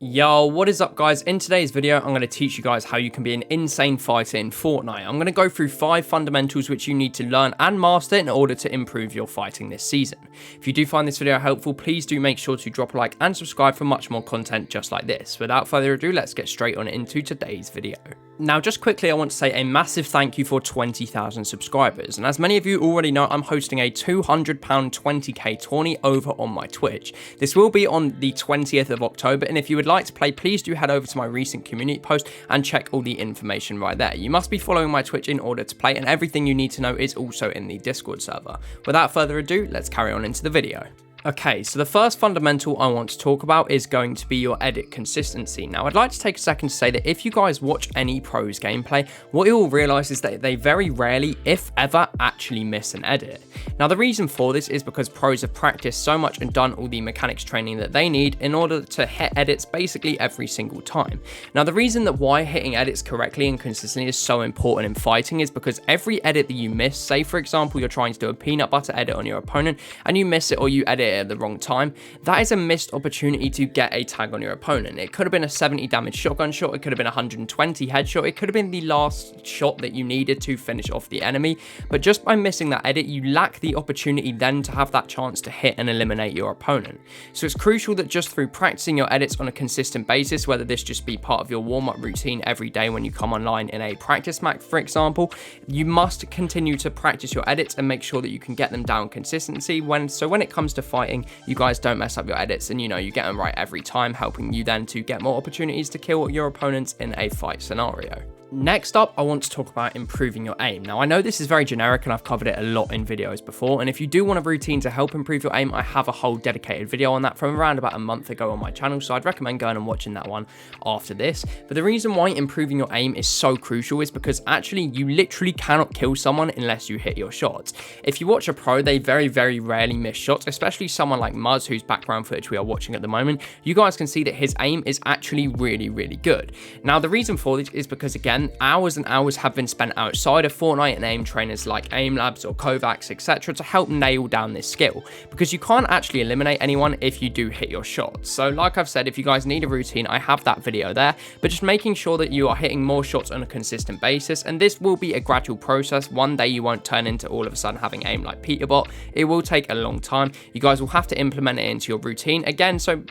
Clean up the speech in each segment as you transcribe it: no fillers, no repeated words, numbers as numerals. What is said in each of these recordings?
Yo, what is up guys? In today's video, I'm going to teach you guys how you can be an insane fighter in Fortnite. I'm going to go through 5 fundamentals which you need to learn and master in order to improve your fighting this season. If you do find this video helpful, please do make sure to drop a like and subscribe for much more content just like this. Without further ado, let's get straight on into today's video. Now, just quickly, I want to say a massive thank you for 20,000 subscribers. And as many of you already know, I'm hosting a £200 20k tourney over on my Twitch. This will be on the 20th of October. And if you would like to play, please do head over to my recent community post and check all the information right there. You must be following my Twitch in order to play, and everything you need to know is also in the Discord server. Without further ado, let's carry on into the video. Okay, so the first fundamental I want to talk about is going to be your edit consistency. Now, I'd like to take a second to say that if you guys watch any pros gameplay, what you will realize is that they very rarely, if ever, actually miss an edit. Now, the reason for this is because pros have practiced so much and done all the mechanics training that they need in order to hit edits basically every single time. Now, the reason that why hitting edits correctly and consistently is so important in fighting is because every edit that you miss, say for example, you're trying to do a peanut butter edit on your opponent and you miss it or you edit it at the wrong time, that is a missed opportunity to get a tag on your opponent. It could have been a 70 damage shotgun shot, it could have been a 120 headshot, it could have been the last shot that you needed to finish off the enemy, but just by missing that edit, you lack the opportunity then to have that chance to hit and eliminate your opponent. So it's crucial that just through practicing your edits on a consistent basis, whether this just be part of your warm-up routine every day when you come online in a practice match, for example, you must continue to practice your edits and make sure that you can get them down consistency when it comes to fighting, you guys don't mess up your edits and you get them right every time, helping you then to get more opportunities to kill your opponents in a fight scenario. Next up, I want to talk about improving your aim. Now, I know this is very generic and I've covered it a lot in videos before, and if you do want a routine to help improve your aim, I have a whole dedicated video on that from around about a month ago on my channel, so I'd recommend going and watching that one after this. But the reason why improving your aim is so crucial is because actually you literally cannot kill someone unless you hit your shots. If you watch a pro, they very, very rarely miss shots, especially someone like Muzz, whose background footage we are watching at the moment. You guys can see that his aim is actually really, really good. Now, the reason for this is because, again, hours and hours have been spent outside of Fortnite and aim trainers like Aim Labs or Kovacs, etc. to help nail down this skill, because you can't actually eliminate anyone if you do hit your shots. So like I've said, if you guys need a routine, I have that video there, but just making sure that you are hitting more shots on a consistent basis, and this will be a gradual process. One day you won't turn into all of a sudden having aim like Peterbot. It will take a long time. You guys will have to implement it into your routine. Again, so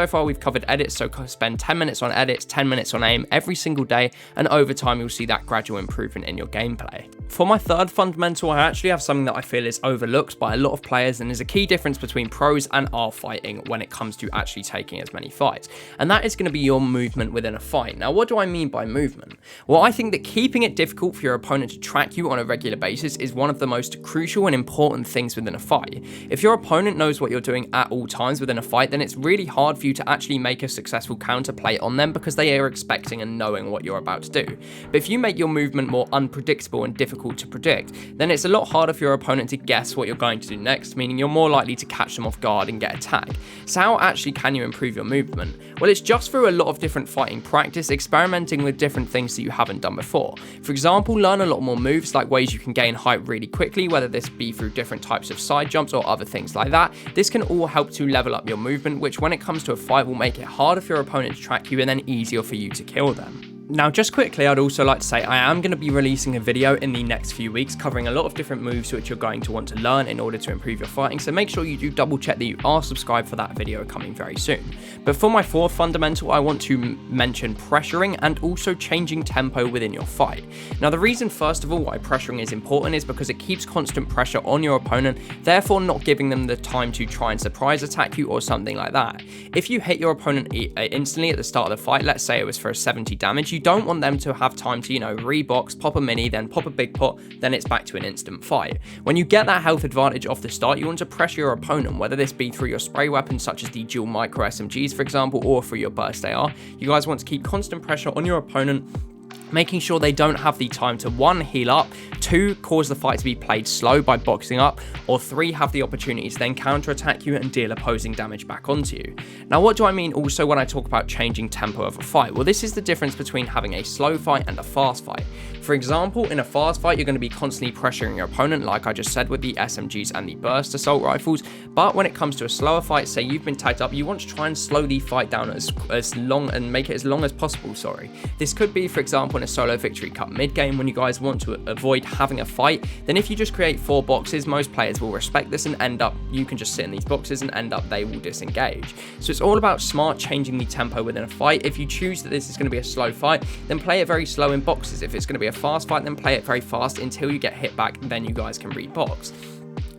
far we've covered edits, so spend 10 minutes on edits, 10 minutes on aim every single day, and over time you'll see that gradual improvement in your gameplay. For my third fundamental, I actually have something that I feel is overlooked by a lot of players and is a key difference between pros and are fighting when it comes to actually taking as many fights, and that is going to be your movement within a fight. Now, what do I mean by movement? Well, I think that keeping it difficult for your opponent to track you on a regular basis is one of the most crucial and important things within a fight. If your opponent knows what you're doing at all times within a fight, then it's really hard for you to actually make a successful counterplay on them because they are expecting and knowing what you're about to do. But if you make your movement more unpredictable and difficult to predict, then it's a lot harder for your opponent to guess what you're going to do next, meaning you're more likely to catch them off guard and get a tag. So how actually can you improve your movement? Well, it's just through a lot of different fighting practice, experimenting with different things that you haven't done before. For example, learn a lot more moves, like ways you can gain height really quickly, whether this be through different types of side jumps or other things like that. This can all help to level up your movement, which when it comes to a fight will make it harder for your opponent to track you and then easier for you to kill them. Now, just quickly, I'd also like to say I am going to be releasing a video in the next few weeks covering a lot of different moves which you're going to want to learn in order to improve your fighting, so make sure you do double check that you are subscribed for that video coming very soon. But for my fourth fundamental, I want to mention pressuring and also changing tempo within your fight. Now, the reason first of all why pressuring is important is because it keeps constant pressure on your opponent, therefore not giving them the time to try and surprise attack you or something like that. If you hit your opponent instantly at the start of the fight, let's say it was for a 70 damage, you don't want them to have time to, rebox, pop a mini, then pop a big pot, then it's back to an instant fight. When you get that health advantage off the start, you want to pressure your opponent, whether this be through your spray weapons such as the dual micro SMGs, for example, or through your burst AR. You guys want to keep constant pressure on your opponent making sure they don't have the time to 1. Heal up, 2. Cause the fight to be played slow by boxing up, or 3. Have the opportunity to then counterattack you and deal opposing damage back onto you. Now what do I mean also when I talk about changing tempo of a fight? Well, this is the difference between having a slow fight and a fast fight. For example, in a fast fight, you're going to be constantly pressuring your opponent, like I just said with the SMGs and the burst assault rifles, but when it comes to a slower fight, say you've been tagged up, you want to try and slow the fight down as long and make it as long as possible, This could be, for example, in a solo victory cup mid-game when you guys want to avoid having a fight. Then if you just create 4 boxes, most players will respect this and end up, you can just sit in these boxes and end up they will disengage. So it's all about smart changing the tempo within a fight. If you choose that this is going to be a slow fight, then play it very slow in boxes. If it's going to be a fast fight, then play it very fast until you get hit back, then you guys can rebox.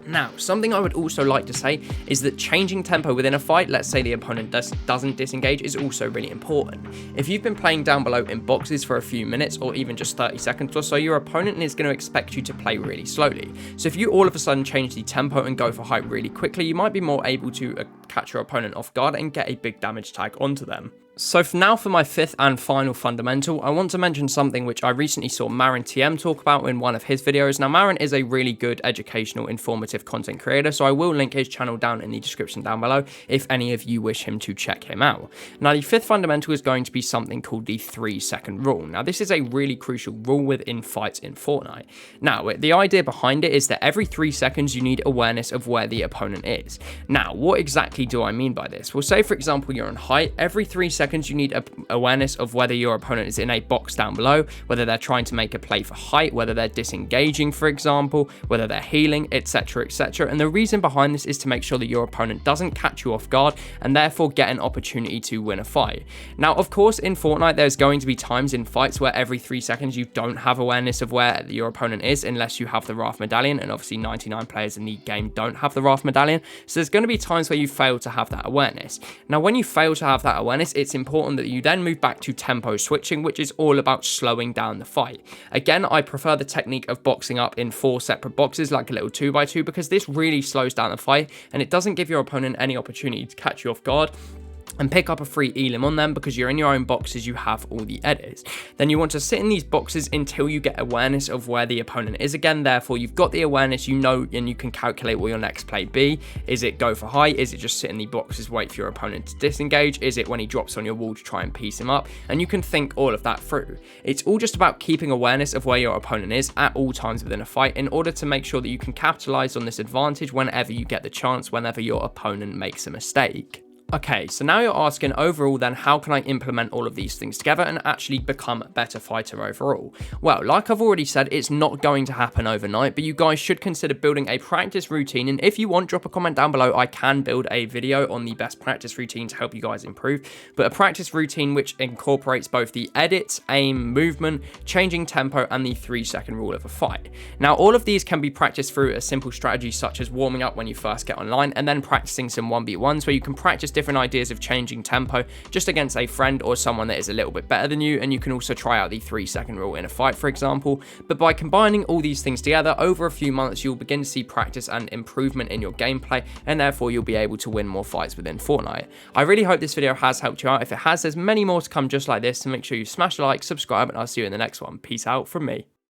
Now, something I would also like to say is that changing tempo within a fight, let's say the opponent doesn't disengage, is also really important. If you've been playing down below in boxes for a few minutes or even just 30 seconds or so, your opponent is going to expect you to play really slowly. So if you all of a sudden change the tempo and go for height really quickly, you might be more able to catch your opponent off guard and get a big damage tag onto them. So for now, for my 5th and final fundamental, I want to mention something which I recently saw Marin TM talk about in one of his videos. Now, Marin is a really good educational, informative content creator, so I will link his channel down in the description down below if any of you wish him to check him out. Now, the 5th fundamental is going to be something called the 3-second rule. Now, this is a really crucial rule within fights in Fortnite. Now, the idea behind it is that every 3 seconds you need awareness of where the opponent is. Now, what exactly do I mean by this? Well, say for example you're on height, every 3 seconds you need awareness of whether your opponent is in a box down below, whether they're trying to make a play for height, whether they're disengaging, for example, whether they're healing, etc, etc. And the reason behind this is to make sure that your opponent doesn't catch you off guard and therefore get an opportunity to win a fight. Now, of course, in Fortnite, there's going to be times in fights where every 3 seconds you don't have awareness of where your opponent is unless you have the Wrath Medallion, and obviously 99 players in the game don't have the Wrath Medallion. So there's going to be times where you fail to have that awareness. Now, when you fail to have that awareness, it's important that you then move back to tempo switching, which is all about slowing down the fight. Again, I prefer the technique of boxing up in 4 separate boxes, like a little 2x2, because this really slows down the fight and it doesn't give your opponent any opportunity to catch you off guard and pick up a free elim on them because you're in your own boxes, you have all the edits. Then you want to sit in these boxes until you get awareness of where the opponent is again. Therefore, you've got the awareness, you know, and you can calculate what your next play be. Is it go for height? Is it just sit in the boxes, wait for your opponent to disengage? Is it when he drops on your wall to try and piece him up? And you can think all of that through. It's all just about keeping awareness of where your opponent is at all times within a fight in order to make sure that you can capitalize on this advantage whenever you get the chance, whenever your opponent makes a mistake. Okay, so now you're asking overall then, how can I implement all of these things together and actually become a better fighter overall? Well, like I've already said, it's not going to happen overnight, but you guys should consider building a practice routine. And if you want, drop a comment down below. I can build a video on the best practice routine to help you guys improve, but a practice routine which incorporates both the edits, aim, movement, changing tempo, and the 3-second rule of a fight. Now, all of these can be practiced through a simple strategy such as warming up when you first get online and then practicing some 1v1s where you can practice different ideas of changing tempo just against a friend or someone that is a little bit better than you, and you can also try out the 3-second rule in a fight, for example. But by combining all these things together over a few months, you'll begin to see practice and improvement in your gameplay, and therefore you'll be able to win more fights within Fortnite. I really hope this video has helped you out. If it has, there's many more to come just like this, so make sure you smash the like, subscribe, and I'll see you in the next one. Peace out from me.